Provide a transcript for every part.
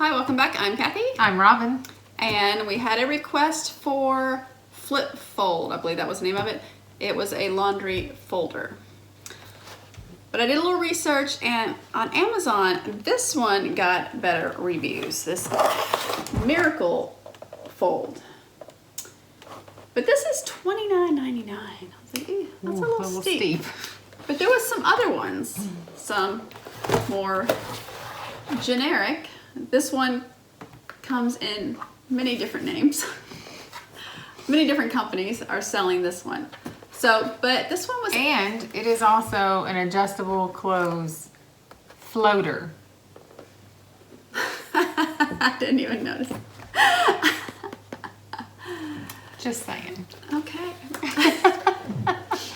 Hi, welcome back. I'm Kathy. I'm Robin. And we had a request for Flip Fold. I believe that was the name of it. It was a laundry folder. But I did a little research, and on Amazon, this one got better reviews. This MiracleFold. But this is $29.99. I was like, that's a little steep. But there was some other ones, some more generic. This one comes in many different names. Many different companies are selling this one. So, but this one was... And it is also an adjustable clothes floater. I didn't even notice. Just saying. Okay.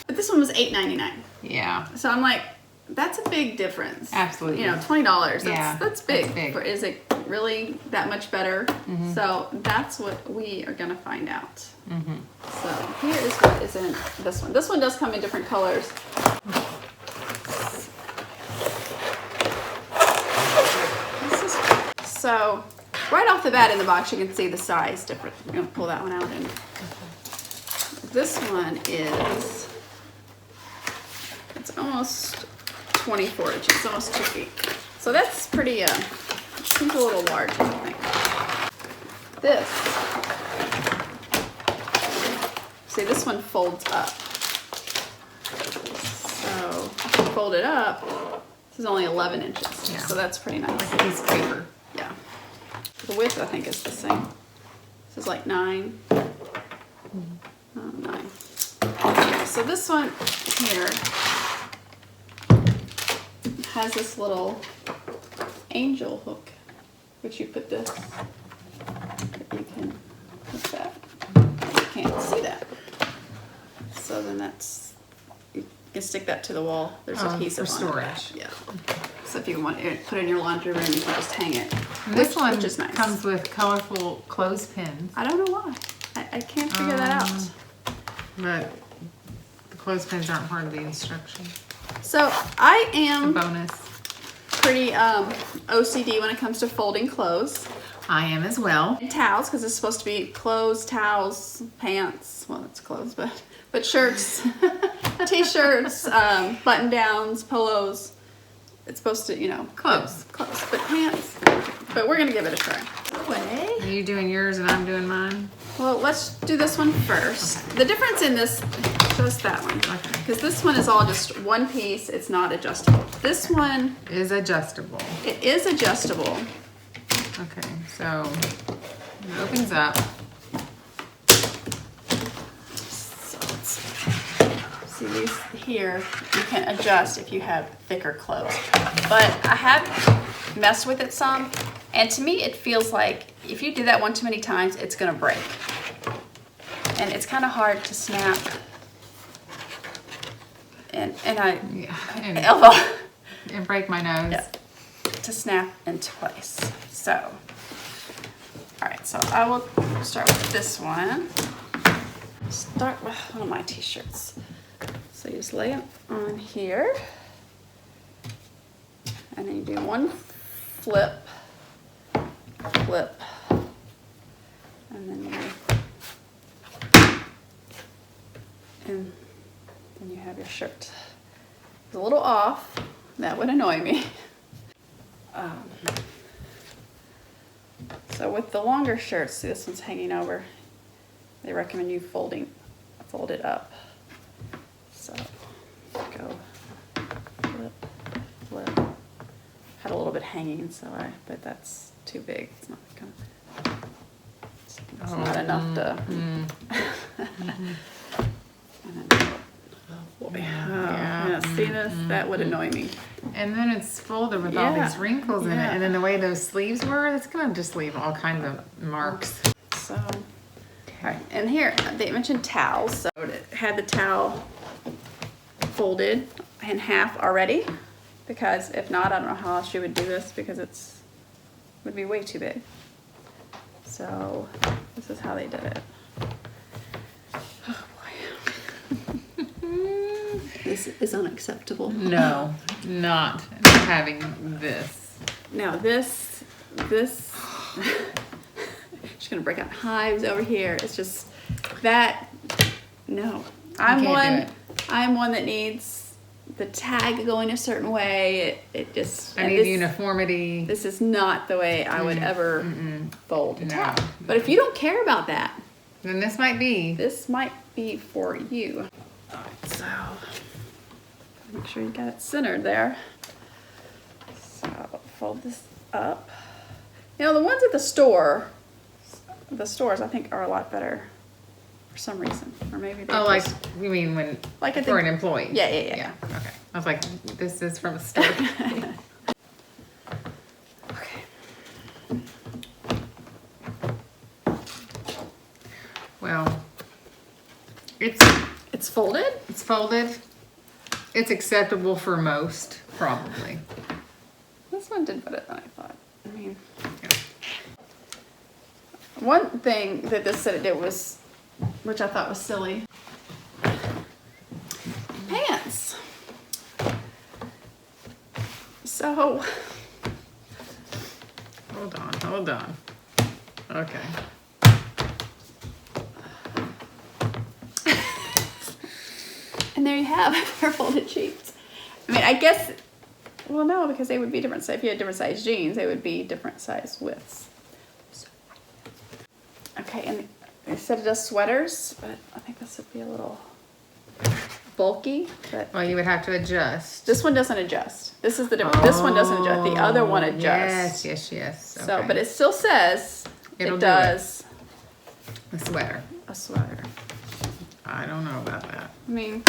But this one was $8.99. Yeah. So I'm like, that's a big difference. Absolutely. You know, $20. Yeah, That's big. that's big. Is it really that much better? Mm-hmm. So that's what we are going to find out. Mm-hmm. So here is what is in this one. This one does come in different colors. So right off the bat in the box, you can see the size difference. I'm going to pull that one out. And this one is, it's almost 24 inches, it's almost 2 feet. So that's pretty, seems a little large, I think. This, see, this one folds up. So if you fold it up, this is only 11 inches. Yeah. So that's pretty nice. Like a piece of paper. Yeah. The width, I think, is the same. This is like 9. 9. Okay, so this one here has this little angel hook, which you put this, you can put that, you can't see that. So then that's, you can stick that to the wall. There's a piece for of storage. Yeah. So if you want to put it in your laundry room, you can just hang it. This one which is nice. Comes with colorful clothespins. I don't know why. I can't figure that out. But the clothespins aren't part of the instruction. So I am A bonus. pretty OCD when it comes to folding clothes. I am as well. And towels, because it's supposed to be clothes, towels, pants. Well, it's clothes, but shirts, T-shirts, button downs, polos. It's supposed to, you know, Clothes. Clothes, but pants. But we're gonna give it a try. Way. Are you doing yours and I'm doing mine? Well, let's do this one first. Okay. The difference in this, just that one, because this one is all just one piece. It's not adjustable. This one is adjustable. It is adjustable. Okay, so it opens up. So let's see these here. You can adjust if you have thicker clothes. But I have messed with it some, and to me it feels like if you do that one too many times, it's gonna break. And it's kind of hard to snap. And elbow. And break my nose. Yeah, to snap into place. So, all right, so I will start with this one. Start with one of my T-shirts. So you just lay it on here, and then you do one flip, and then you have your shirt. It's a little off. That would annoy me. So with the longer shirts, see this one's hanging over. They recommend you fold it up. So go flip. Had a little bit hanging, but that's too big. It's not not enough to. And then, oh boy. Yeah. See this? That would annoy me. And then it's folded with all these wrinkles in it. And then the way those sleeves were, it's going to just leave all kinds of marks. So, all right. And here, they mentioned towels. So it had the towel folded in half already. Because if not, I don't know how else you would do this because would be way too big. So this is how they did it. Oh boy. This is unacceptable. No, not having this. Now this this, she's gonna break out hives over here. It's just that, no. I'm one that needs the tag going a certain way. It just, I need uniformity. This is not the way I would ever fold a towel. No. But if you don't care about that, then this might be. This might be for you. All right, so make sure you got it centered there. So fold this up. You know, the ones at the stores I think are a lot better for some reason, or maybe they Like you mean when for an employee? Yeah. Okay. I was like, this is from a store. Okay. Well, It's folded. It's folded. It's acceptable for most, probably. This one did better than I thought. I mean, one thing that this said it did was, which I thought was silly, pants. So, Hold on. Okay. and there you have our folded sheets. I mean, I guess, well, no, because they would be different. So if you had different size jeans, they would be different size widths. Okay, and they said it does sweaters, but I think this would be a little bulky. But Well, you would have to adjust. this one doesn't adjust. This is the difference. This one doesn't adjust. The other one adjusts. Yes. Okay. So, but it still says It'll it do does a sweater. a sweater. I don't know about that. I mean,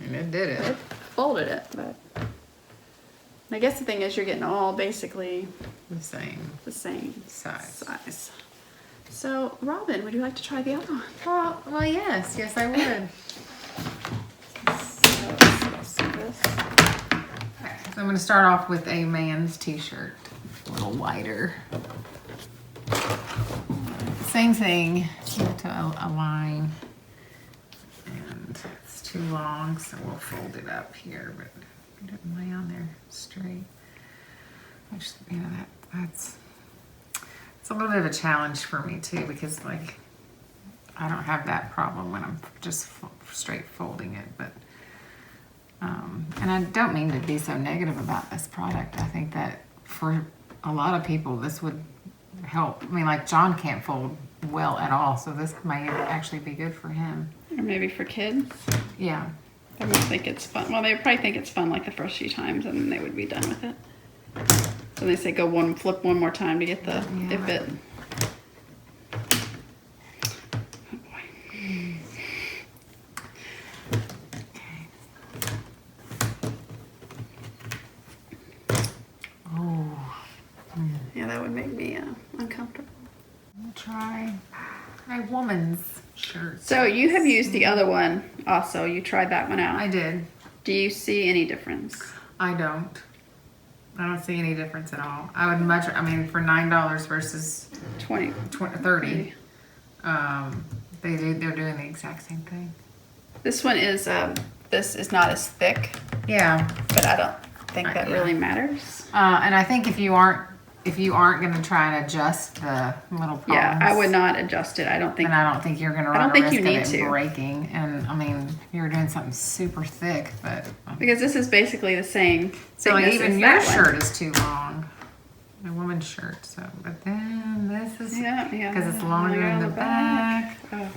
It did it it. folded it, but I guess the thing is you're getting all basically The same. the same Size. So, Robin, would you like to try the other one? Well, yes, I would. So this. Okay, so I'm going to start off with a man's t-shirt, a little wider. Same thing, give it to a line, and it's too long, so we'll fold it up here, but it didn't lay on there straight. Which, you know, that's it's a little bit of a challenge for me too, because like I don't have that problem when I'm just straight folding it, but and I don't mean to be so negative about this product. I think that for a lot of people this would help. I mean, like John can't fold well at all, so this might actually be good for him. Or maybe for kids. Yeah. They would think it's fun. Well, they would probably think it's fun like the first few times, and then they would be done with it. So they say flip one more time to get the it fit. Oh boy. Oh. Yeah, that would make me uncomfortable. We'll try a woman's shirt. So you have used the other one also. You tried that one out. I did. Do you see any difference? I don't see any difference at all. I would much, I mean, for $9 versus 20. 30, they're doing the exact same thing. This one is this is not as thick, Yeah. but I don't think that Yeah. really matters. And I think if you aren't going to try and adjust the little prongs, Yeah, I would not adjust it. I don't think. then I don't think you're going to run don't a think risk you need of it to. breaking. And I mean, you're doing something super thick, but Because this is basically the same so like thickness even as your that one. shirt is too long, a woman's shirt. So, but then this is Yeah. because it's longer in the back. Oh.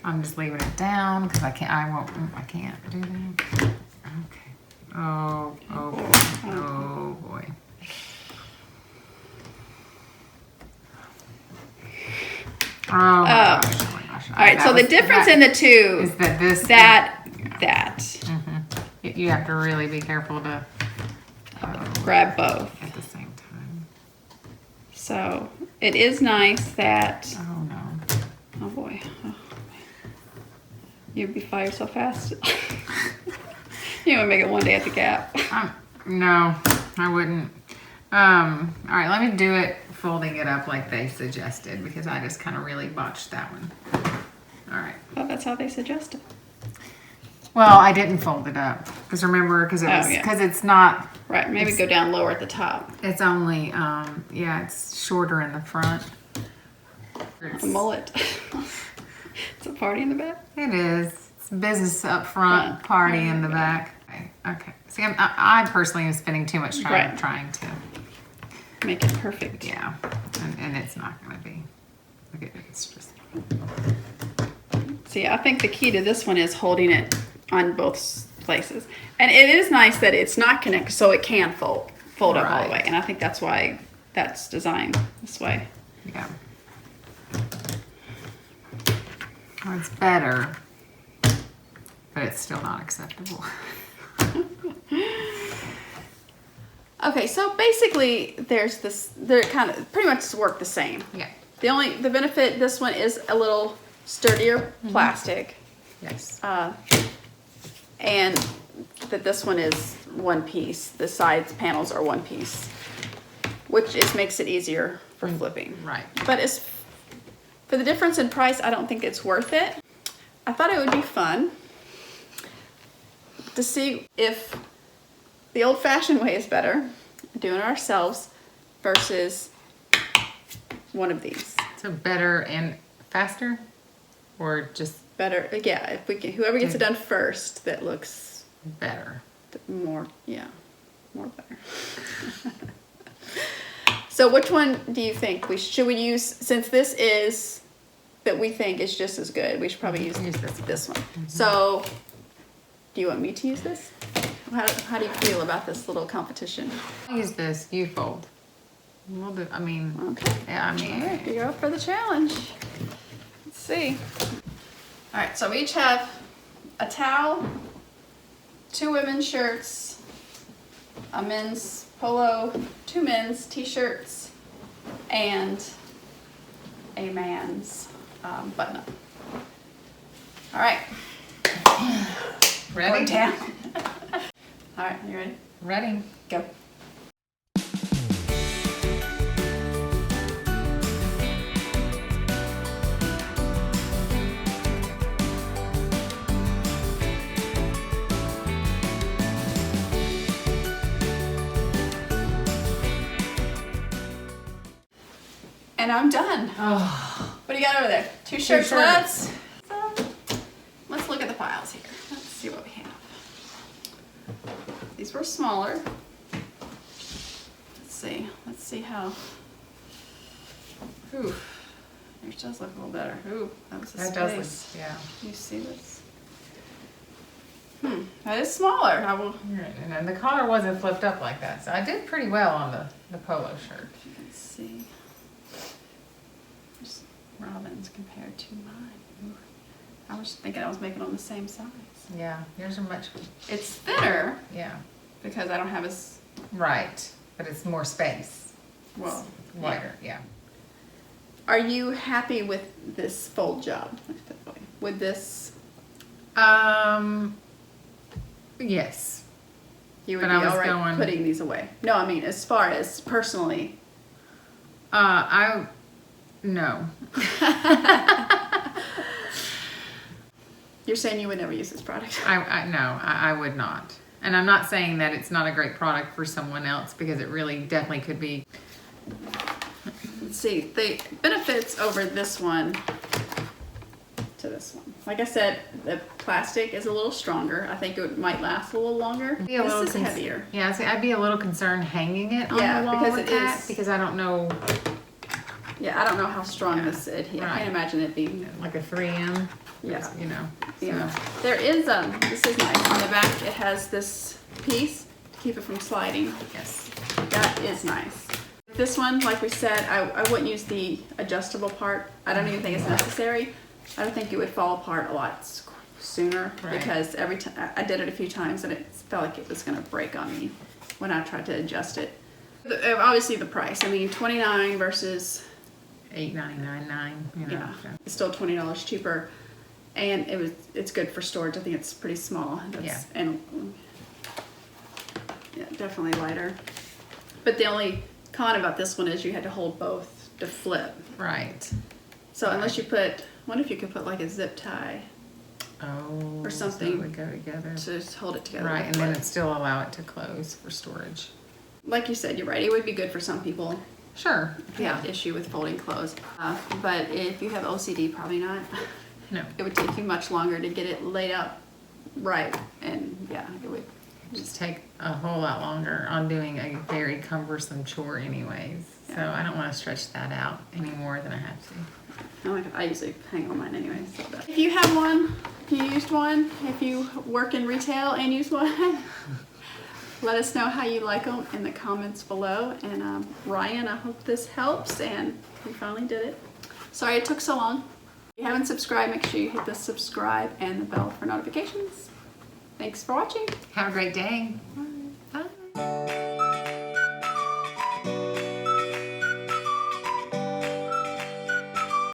I'm just leaving it down because I can't do that. Okay. Oh boy. Oh boy. Oh my gosh. Oh my gosh. All right. So the difference in the two is that this that. you have to really be careful to Grab both. at the same time. So it is nice that. Oh no. Oh boy. Oh. You'd be fired so fast. You would make it one day at the Gap. No, I wouldn't. All right, let me do it folding it up like they suggested because I just kind of really botched that one. All right. Oh, that's how they suggested. Well, I didn't fold it up because remember, because Oh, yeah. it's not Right, maybe go down lower at the top. It's only, yeah, it's shorter in the front. A mullet. It's a party in the back. It is. It's business up front, party in the back. Okay. See, I personally am spending too much time trying to make it perfect. Yeah, and it's not going to be. Look at it. It's just. See, I think the key to this one is holding it on both places, and it is nice that it's not connected, so it can fold up all the way. And I think that's why that's designed this way. Yeah. Well, it's better, but it's still not acceptable. Okay, so basically there's this, they're kind of pretty much work the same. Yeah. The benefit, this one is a little sturdier plastic. Yes. And that this one is one piece. The sides panels are one piece, which makes it easier for flipping. Right. But for the difference in price, I don't think it's worth it. I thought it would be fun to see if the old-fashioned way is better, doing it ourselves, versus one of these. So better and faster, or just better? Yeah, if we can, whoever gets it done first, that looks better. More better. So which one do you think should we use? Since this is that we think is just as good, we should probably use this one. Mm-hmm. So, do you want me to use this? How do you feel about this little competition? I'll use this. You fold. We'll do. I mean. Okay. Yeah. I mean. All right, you go for the challenge. Let's see. All right. So we each have a towel, 2 women's shirts, a men's polo, 2 men's t-shirts, and a man's button-up. All right. Ready? Down. All right, you ready? Ready. Go. And I'm done. Oh. What do you got over there? 2 shirts. Let's look at the piles here. Let's see what we have. These were smaller. Let's see how. Ooh, yours does look a little better. Ooh, that was a space. That does look, yeah. You see this? That is smaller. I will. And then the collar wasn't flipped up like that, so I did pretty well on the polo shirt. You can see. There's Robin's compared to mine. Ooh. I was thinking I was making on the same size. Yeah, yours are much. It's thinner. Yeah. Because I don't have as. Right, but it's more space. Well, it's wider, yeah. Are you happy with this fold job? With this? Yes. You would be all right putting these away. No, I mean as far as personally. No. You're saying you would never use this product? I would not. And I'm not saying that it's not a great product for someone else, because it really definitely could be. Let's see, the benefits over this one to this one. Like I said, the plastic is a little stronger. I think it might last a little longer. This is heavier. Yeah, I'd be a little concerned hanging it on the wall with that, because I don't know. Yeah, I don't know how strong this is. I can't imagine it being like a 3M. Yeah. You know. Yeah. There is this is nice. On the back it has this piece to keep it from sliding. Yes. That is nice. This one, like we said, I wouldn't use the adjustable part. I don't even think it's necessary. I don't think it would fall apart a lot sooner, because every time I did it a few times and it felt like it was going to break on me when I tried to adjust it. Obviously the price. I mean, $29 versus $8.99. You know. Yeah, it's still $20 cheaper. And it's good for storage. I think it's pretty small. And yeah, definitely lighter. But the only con about this one is you had to hold both to flip. Right. So unless you put, what if you could put like a zip tie Oh. Or So something. it would go together. to hold it together. Right, and then it still allow it to close for storage. Like you said, you're right. It would be good for some people Sure. if you have an issue with folding clothes. But if you have OCD, probably not. No. It would take you much longer to get it laid out right. And yeah, it would. Just take a whole lot longer on doing a very cumbersome chore anyways. So Yeah. I don't want to stretch that out any more than I have to. I usually hang on mine anyway. So if you have one, if you used one, if you work in retail and use one, let us know how you like them in the comments below. And Ryan, I hope this helps and we finally did it. Sorry it took so long. If you haven't subscribed, make sure you hit the subscribe and the bell for notifications. Thanks for watching. Have a great day. Bye.